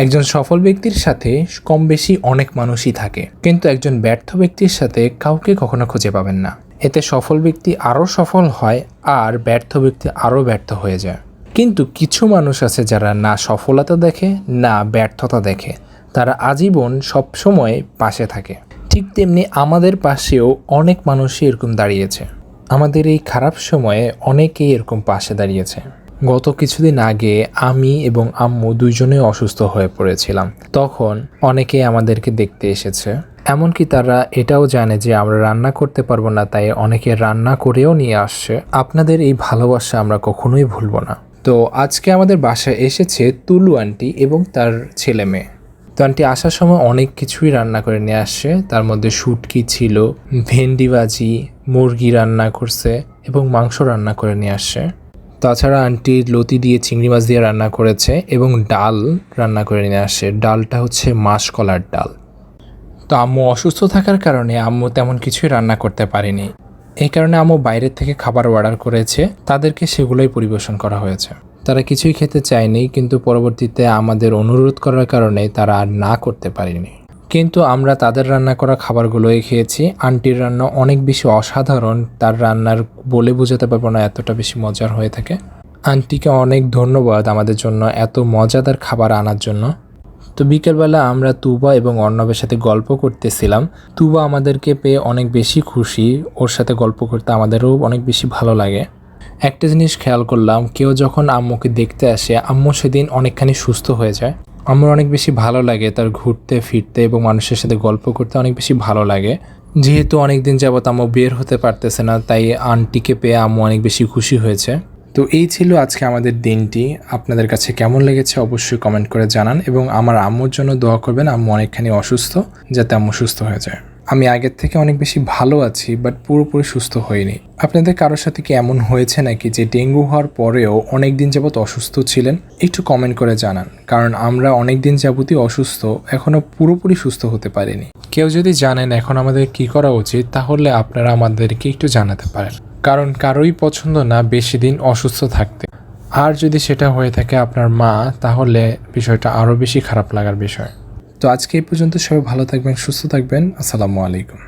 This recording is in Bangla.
একজন সফল ব্যক্তির সাথে কম বেশি অনেক মানুষই থাকে, কিন্তু একজন ব্যর্থ ব্যক্তির সাথে কাউকে কখনো খুঁজে পাবেন না। এতে সফল ব্যক্তি আরও সফল হয় আর ব্যর্থ ব্যক্তি আরও ব্যর্থ হয়ে যায়। কিন্তু কিছু মানুষ আছে যারা না সফলতা দেখে না ব্যর্থতা দেখে, তারা আজীবন সবসময় পাশে থাকে। ঠিক তেমনি আমাদের পাশেও অনেক মানুষই এরকম দাঁড়িয়েছে। আমাদের এই খারাপ সময়ে অনেকেই এরকম পাশে দাঁড়িয়েছে। গত কিছুদিন আগে আমি এবং আম্মু দুইজনেই অসুস্থ হয়ে পড়েছিলাম। তখন অনেকেই আমাদেরকে দেখতে এসেছে, এমনকি তারা এটাও জানে যে আমরা রান্না করতে পারবো না, তাই অনেকে রান্না করেও নিয়ে আসছে। আপনাদের এই ভালোবাসা আমরা কখনোই ভুলবো না। তো আজকে আমাদের বাসায় এসেছে তুলু আন্টি এবং তার ছেলে মেয়ে। তো আন্টি আসার সময় অনেক কিছুই রান্না করে নিয়ে আসছে। তার মধ্যে শুটকি ছিল, ভেন্ডি ভাজি, মুরগি রান্না করছে এবং মাংস রান্না করে নিয়ে আসছে। তাছাড়া আন্টি লতি দিয়ে চিংড়ি মাছ দিয়ে রান্না করেছে এবং ডাল রান্না করে নিয়ে আসছে। ডালটা হচ্ছে মাসকলার ডাল। তো আম্মু অসুস্থ থাকার কারণে আম্মু তেমন কিছুই রান্না করতে পারেনি। এই কারণে আম্মু বাইরের থেকে খাবার অর্ডার করেছে, তাদেরকে সেগুলোই পরিবেশন করা হয়েছে। তারা কিছুই খেতে চায়নি, কিন্তু পরবর্তীতে আমাদের অনুরোধ করার কারণে তারা আর না করতে পারেনি। কিন্তু আমরা তাদের রান্না করা খাবারগুলোই খেয়েছি। আন্টির রান্না অনেক বেশি অসাধারণ, তার রান্নার বলে বোঝাতে পারবো না, এতটা বেশি মজার হয়ে থাকে। আন্টিকে অনেক ধন্যবাদ আমাদের জন্য এত মজাদার খাবার আনার জন্য। তো বিকেলবেলা আমরা তুবা এবং অর্ণবের সাথে গল্প করতেছিলাম। তুবা আমাদেরকে পেয়ে অনেক বেশি খুশি, ওর সাথে গল্প করতে আমাদেরও অনেক বেশি ভালো লাগে। একটা জিনিস খেয়াল করলাম, কেউ যখন আম্মুকে দেখতে আসে আম্মু সেদিন অনেকখানি সুস্থ হয়ে যায়। আমার অনেক বেশি ভালো লাগে তার ঘুরতে ফিরতে এবং মানুষের সাথে গল্প করতে অনেক বেশি ভালো লাগে। যেহেতু অনেক দিন যাবত আম্মু বের হতে পারতেছে না, তাই আন্টিকে পেয়ে আম্মু অনেক বেশি খুশি হয়েছে। তো এই ছিল আজকে আমাদের দিনটি। আপনাদের কাছে কেমন লেগেছে অবশ্যই কমেন্ট করে জানান এবং আমার আম্মুর জন্য দোয়া করবেন। আম্মু অনেকখানি অসুস্থ, যাতে আম্মু সুস্থ হয়ে যায়। আমি আগের থেকে অনেক বেশি ভালো আছি, বাট পুরোপুরি সুস্থ হইনি। আপনাদের কারোর সাথে কি এমন হয়েছে নাকি যে ডেঙ্গু হওয়ার পরেও অনেক দিন যাবত অসুস্থ ছিলেন? একটু কমেন্ট করে জানান, কারণ আমরা অনেক দিন যাবতই অসুস্থ, এখনও পুরোপুরি সুস্থ হতে পারিনি। কেউ যদি জানেন এখন আমাদের কি করা উচিত, তাহলে আপনারা আমাদেরকে একটু জানাতে পারেন, কারণ কারোই পছন্দ না বেশি দিন অসুস্থ থাকতে। আর যদি সেটা হয়ে থাকে আপনার মা, তাহলে বিষয়টা আরও বেশি খারাপ লাগার বিষয়। তো আজকে এই পর্যন্ত, সবাই ভালো থাকবেন, সুস্থ থাকবেন। আসসালামু আলাইকুম।